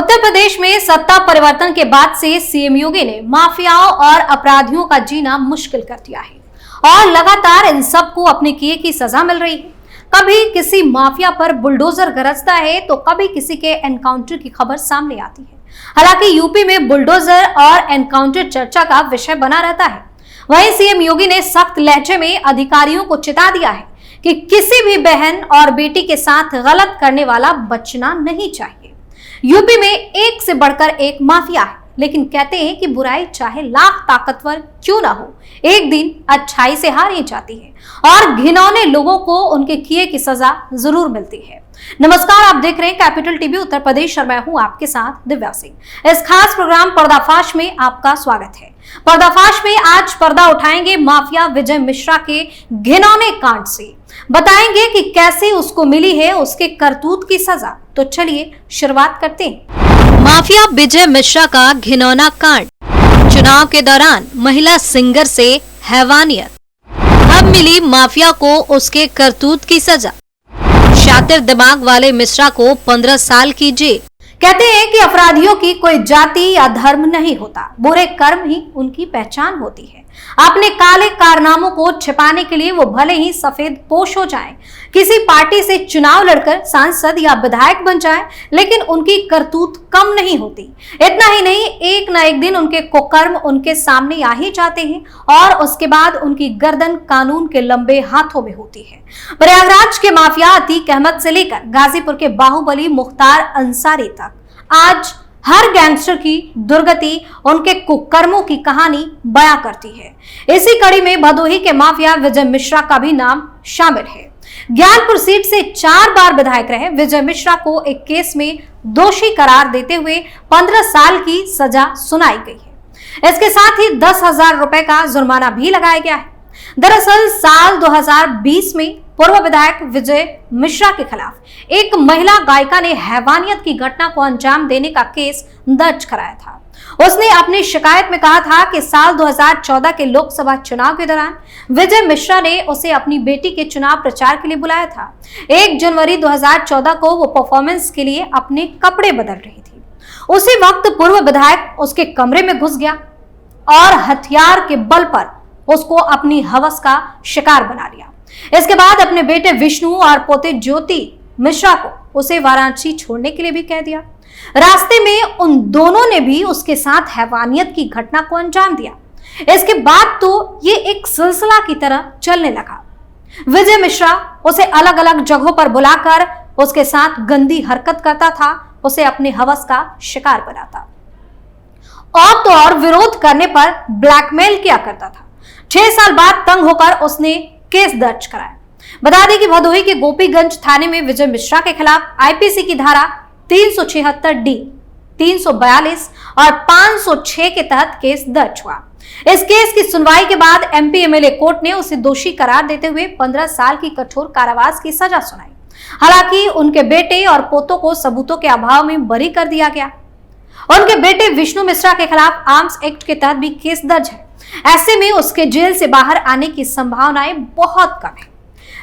उत्तर प्रदेश में सत्ता परिवर्तन के बाद से सीएम योगी ने माफियाओं और अपराधियों का जीना मुश्किल कर दिया है और लगातार इन सबको अपने किए की सजा मिल रही है। कभी किसी माफिया पर बुलडोजर गरजता है तो कभी किसी के एनकाउंटर की खबर सामने आती है। हालांकि यूपी में बुलडोजर और एनकाउंटर चर्चा का विषय बना रहता है। वहीं सीएम योगी ने सख्त लहजे में अधिकारियों को चेता दिया है कि किसी भी बहन और बेटी के साथ गलत करने वाला बचना नहीं चाहिए। यूपी में एक से बढ़कर एक माफिया है, लेकिन कहते हैं कि बुराई चाहे लाख ताकतवर क्यों ना हो, एक दिन अच्छाई से हार ही जाती है और घिनौने लोगों को उनके किए की सजा जरूर मिलती है। नमस्कार, आप देख रहे हैं कैपिटल टीवी उत्तर प्रदेश और मैं हूं आपके साथ दिव्या सिंह। इस खास प्रोग्राम पर्दाफाश में आपका स्वागत है। पर्दाफाश में आज पर्दा उठाएंगे माफिया विजय मिश्रा के घिनौने कांड से। बताएंगे कि कैसे उसको मिली है उसके करतूत की सजा। तो चलिए शुरुआत करते हैं। माफिया विजय मिश्रा का घिनौना कांड। चुनाव के दौरान महिला सिंगर से हैवानियत, अब मिली माफिया को उसके करतूत की सजा। शातिर दिमाग वाले मिश्रा को 15 साल की जेल। कहते हैं कि अपराधियों की कोई जाति या धर्म नहीं होता, बुरे कर्म ही उनकी पहचान होती है। अपने काले कारनामों को छिपाने के लिए वो भले ही सफेद पोश हो जाएं, किसी पार्टी से चुनाव लड़कर सांसद या विधायक बन जाएं, लेकिन उनकी करतूत कम नहीं होती। इतना ही नहीं, एक न एक दिन उनके कुकर्म उनके सामने आ ही जाते हैं और उसके बाद उनकी गर्दन कानून के लंबे हाथों में होती है। प्रयागराज के माफिया अतीक अहमद से लेकर गाजीपुर के बाहुबली मुख्तार अंसारी तक आज हर गैंगस्टर की दुर्गति उनके कुकर्मों की कहानी बयां करती है। इसी कड़ी में भदोही के माफिया विजय मिश्रा का भी नाम शामिल है। ज्ञानपुर सीट से 4 बार विधायक रहे विजय मिश्रा को एक केस में दोषी करार देते हुए 15 साल की सजा सुनाई गई है। इसके साथ ही 10,000 रुपए का जुर्माना भी लगाया गया है। दरअसल साल 2020 में पूर्व विधायक विजय मिश्रा के खिलाफ एक महिला गायिका ने हैवानियत की घटना को अंजाम देने का केस दर्ज कराया था। उसने अपनी शिकायत में कहा था कि साल 2014 के लोकसभा चुनाव के दौरान विजय मिश्रा ने उसे अपनी बेटी के चुनाव प्रचार के लिए बुलाया था। 1 जनवरी 2014 को वो परफॉर्मेंस के लिए अपने कपड़े बदल रही थी। उसी वक्त पूर्व विधायक उसके कमरे में घुस गया और हथियार के बल पर उसको अपनी हवस का शिकार बना लिया। इसके बाद अपने बेटे विष्णु और पोते ज्योति मिश्रा को उसे वाराणसी छोड़ने के लिए भी कह दिया। रास्ते में उन दोनों ने भी उसके साथ हैवानियत की घटना को अंजाम दिया। इसके बाद तो ये एक सिलसिला की तरह चलने लगा। विजय मिश्रा उसे अलग अलग जगहों पर बुलाकर उसके साथ गंदी हरकत करता था, उसे अपने हवस का शिकार बनाता और तो और विरोध करने पर ब्लैकमेल किया करता था। 6 साल बाद तंग होकर उसने केस दर्ज कराया। बता दें कि भदोही के गोपीगंज थाने में विजय मिश्रा के खिलाफ आईपीसी की धारा 376D, 342 और 506 के तहत केस दर्ज हुआ। इस केस की सुनवाई के बाद एमपी एमएलए कोर्ट ने उसे दोषी करार देते हुए 15 साल की कठोर कारावास की सजा सुनाई। हालांकि उनके बेटे और पोतों को सबूतों के अभाव में बरी कर दिया गया। उनके बेटे विष्णु मिश्रा के खिलाफ आर्म्स एक्ट के तहत भी केस दर्ज है। ऐसे में उसके जेल से बाहर आने की संभावनाएं बहुत कम है।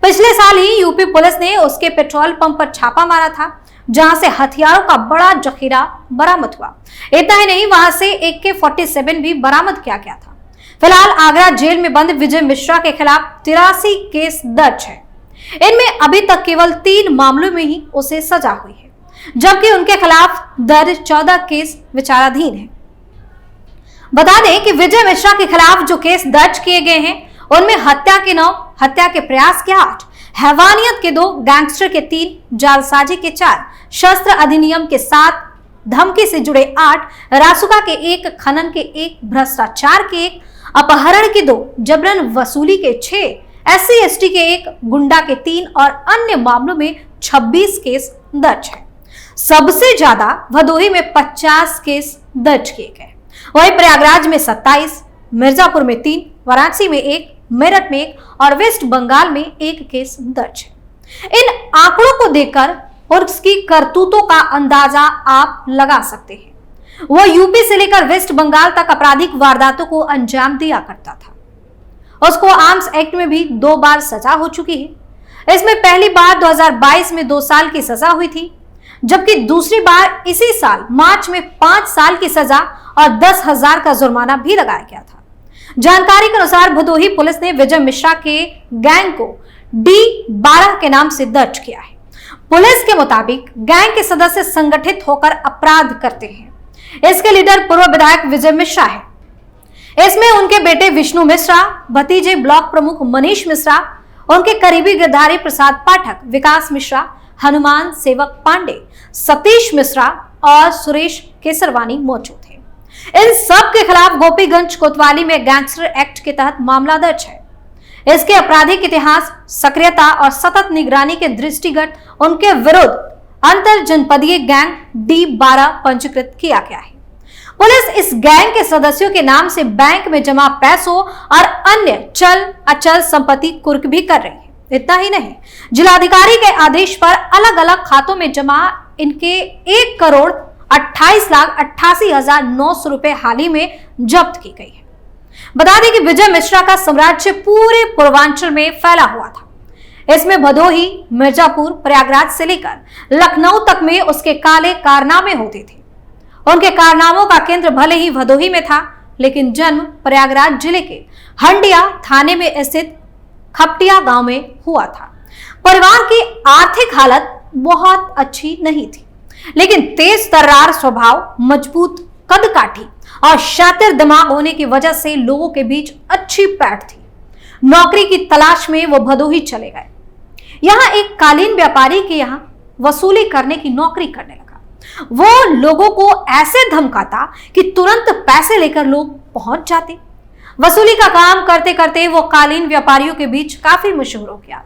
पिछले साल ही यूपी पुलिस ने उसके पेट्रोल पंप पर छापा मारा था, जहां से हथियारों का बड़ा जखीरा बरामद हुआ। इतना ही नहीं, वहां से AK-47 भी बरामद किया गया था। फिलहाल आगरा जेल में बंद विजय मिश्रा के खिलाफ 83 केस दर्ज है। इनमें अभी तक केवल 3 मामलों में ही उसे सजा हुई है, जबकि उनके खिलाफ दर्ज 14 केस विचाराधीन है। बता दें कि विजय मिश्रा के खिलाफ जो केस दर्ज किए गए हैं उनमें हत्या के 9, हत्या के प्रयास के 8, हैवानियत के 2, गैंगस्टर के 3, जालसाजी के 4, शस्त्र अधिनियम के 7, धमकी से जुड़े 8, रासुका के 1, खनन के 1, भ्रष्टाचार के 1, अपहरण के 2, जबरन वसूली के 6, SC/ST के 1, गुंडा के 3 और अन्य मामलों में 26 केस दर्ज है। सबसे ज्यादा भदोही में 50 केस दर्ज किए गए। वहीं प्रयागराज में 27, मिर्जापुर में 3, वाराणसी में 1, मेरठ में 1 और वेस्ट बंगाल में 1 केस दर्ज है। इन आंकड़ों को देखकर और उसकी करतूतों का अंदाजा आप लगा सकते हैं। वो यूपी से लेकर वेस्ट बंगाल तक आपराधिक वारदातों को अंजाम दिया करता था। उसको आर्म्स एक्ट में भी 2 बार सजा हो चुकी है। इसमें पहली बार 2022 में 2 साल की सजा हुई थी। जबकि दूसरी बार इसी साल मार्च में 5 साल की सजा और 10,000 का जुर्माना भी लगाया गया था। जानकारी के अनुसार भदोही पुलिस ने विजय मिश्रा के गैंग को D12 के नाम से दर्ज किया है। पुलिस के मुताबिक गैंग के सदस्य संगठित होकर अपराध करते हैं। इसके लीडर पूर्व विधायक विजय मिश्रा है। इसमें उनके बेटे विष्णु मिश्रा, भतीजे ब्लॉक प्रमुख मनीष मिश्रा, उनके करीबी गिरधारी प्रसाद पाठक, विकास मिश्रा, हनुमान सेवक पांडे, सतीश मिश्रा और सुरेश केसरवानी मौजूद है। इन सब के खिलाफ गोपीगंज कोतवाली में गैंगस्टर एक्ट के तहत मामला दर्ज है। इसके आपराधिक इतिहास, सक्रियता और सतत निगरानी के दृष्टिगत उनके विरुद्ध अंतर जनपदीय गैंग D12 पंजीकृत किया गया है। पुलिस इस गैंग के सदस्यों के नाम से बैंक में जमा पैसों और अन्य चल अचल संपत्ति कुर्क भी कर रही है। इतना ही नहीं, जिलाधिकारी के आदेश पर अलग अलग खातों में जमा इनके 1,28,88,900 रुपए हाल ही में जब्त की गई है। बता दें कि विजय मिश्रा का साम्राज्य पूरे पूर्वांचल में फैला हुआ था। इसमें भदोही, मिर्जापुर, प्रयागराज से लेकर लखनऊ तक में उसके काले कारनामे होते थे। उनके कारनामों का केंद्र भले ही भदोही में था, लेकिन जन्म प्रयागराज जिले के हंडिया थाने में स्थित खपटिया गांव में हुआ था। परिवार की आर्थिक हालत बहुत अच्छी नहीं थी, लेकिन तेज तर्रार स्वभाव, मजबूत कदकाठी और शातिर दिमाग होने की वजह से लोगों के बीच अच्छी पैठ थी। नौकरी की तलाश में वो भदोही चले गए। यहाँ एक कालीन व्यापारी के यहाँ वसूली करने की नौकरी करने लगा। वो लोगों को ऐसे धमकाता कि तुरंत पैसे लेकर लोग पहुंच जाते। वसूली का काम करते करते वो कालीन व्यापारियों के बीच काफी मशहूर हो गया।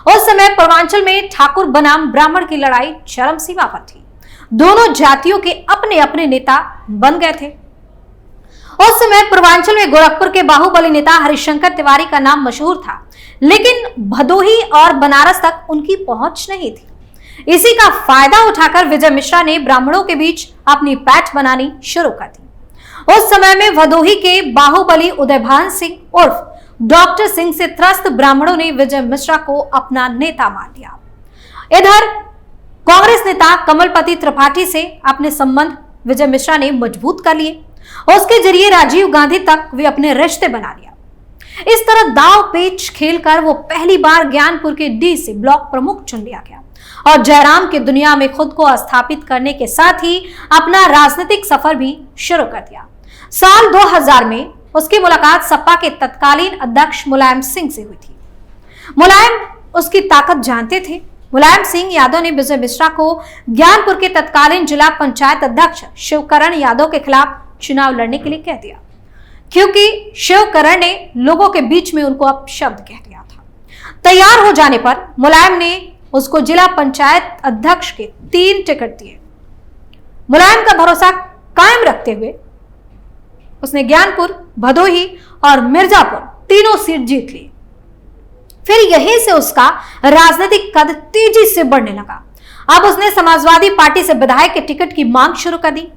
उस समय पूर्वांचल में ठाकुर बनाम ब्राह्मण की लड़ाई चरम सीमा पर थी। दोनों जातियों के अपने अपने नेता बन गए थे। उस समय पूर्वांचल में गोरखपुर के बाहुबली नेता हरिशंकर तिवारी का नाम मशहूर था, लेकिन भदोही और बनारस तक उनकी पहुंच नहीं थी। इसी का फायदा उठाकर विजय मिश्रा ने ब्राह्मणों के बीच अपनी पैठ बनानी शुरू कर दी। उस समय में भदोही के बाहुबली उदयभान सिंह उर्फ डॉक्टर सिंह से त्रस्त ब्राह्मणों ने विजय मिश्रा को अपना नेता मान लिया। इधर कांग्रेस नेता कमलपति त्रिपाठी से अपने संबंध विजय मिश्रा ने मजबूत कर लिए। उसके जरिए राजीव गांधी तक वे अपने रिश्ते बना लिया। इस तरह दांव पेच खेलकर वो पहली बार ज्ञानपुर के डी से ब्लॉक प्रमुख चुन लिया गया और जयराम की दुनिया में खुद को स्थापित करने के साथ ही अपना राजनीतिक सफर भी शुरू कर दिया। साल 2000 में उसकी मुलाकात सपा के तत्कालीन अध्यक्ष मुलायम सिंह से हुई थी। मुलायम उसकी ताकत जानते थे। मुलायम सिंह यादव ने विजय मिश्रा को ज्ञानपुर के तत्कालीन जिला पंचायत अध्यक्ष शिवकरण यादव के खिलाफ चुनाव लड़ने के लिए कह दिया, क्योंकि शिवकरण ने लोगों के बीच में उनको अपशब्द कह दिया था। तैयार हो जाने पर मुलायम ने उसको जिला पंचायत अध्यक्ष के 3 टिकट दिए। मुलायम का भरोसा कायम रखते हुए उसने ज्ञानपुर, भदोही और मिर्जापुर तीनों सीट जीत ली। फिर यहीं से उसका राजनीतिक कद तेजी से बढ़ने लगा। अब उसने समाजवादी पार्टी से विधायक के टिकट की मांग शुरू कर दी।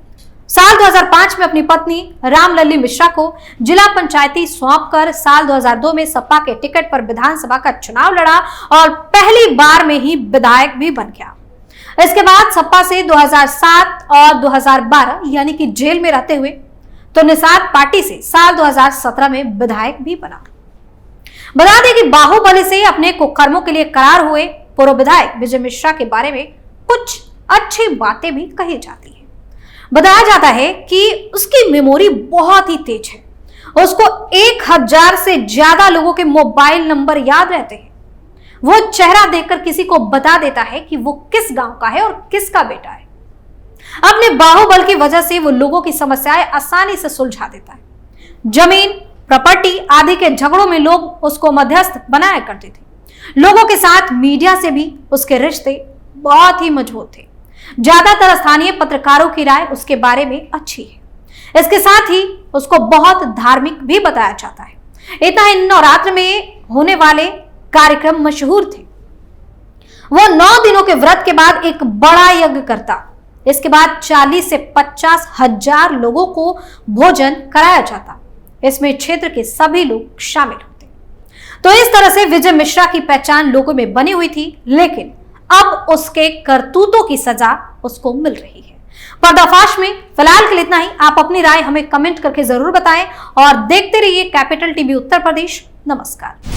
साल 2005 में अपनी पत्नी रामलली मिश्रा को जिला पंचायती सौंपकर साल 2002 में सपा के टिकट पर विधानसभा का चुनाव लड़ा और पहली बार में ही विधायक भी बन गया। इसके बाद सपा से 2007 और 2012 यानी कि जेल में रहते हुए तो निषाद पार्टी से साल 2017 में विधायक भी बना। बता दें कि बाहुबली से अपने कुकर्मों के लिए करार हुए पूर्व विधायक विजय मिश्रा के बारे में कुछ अच्छी बातें भी कही जाती है। बताया जाता है कि उसकी मेमोरी बहुत ही तेज है। उसको 1000 से ज्यादा लोगों के मोबाइल नंबर याद रहते हैं। वो चेहरा देखकर किसी को बता देता है कि वो किस गांव का है और किसका बेटा है। अपने बाहुबल की वजह से वो लोगों की समस्याएं आसानी से सुलझा देता है। जमीन, प्रॉपर्टी आदि के झगड़ों में लोग उसको मध्यस्थ बनाया करते थे। लोगों के साथ मीडिया से भी उसके रिश्ते बहुत ही मजबूत थे। ज्यादातर स्थानीय पत्रकारों की राय उसके बारे में अच्छी है। इसके साथ ही उसको बहुत धार्मिक भी बताया जाता है। इतना ही नवरात्र में होने वाले कार्यक्रम मशहूर थे। वो 9 दिनों के व्रत के बाद एक बड़ा यज्ञ करता। इसके बाद 40 से 50 हजार लोगों को भोजन कराया जाता। इसमें क्षेत्र के सभी लोग शामिल होते। तो इस तरह से विजय मिश्रा की पहचान लोगों में बनी हुई थी, लेकिन अब उसके करतूतों की सजा उसको मिल रही है। पर्दाफाश में फिलहाल के लिए इतना ही। आप अपनी राय हमें कमेंट करके जरूर बताएं और देखते रहिए कैपिटल टीवी उत्तर प्रदेश। नमस्कार।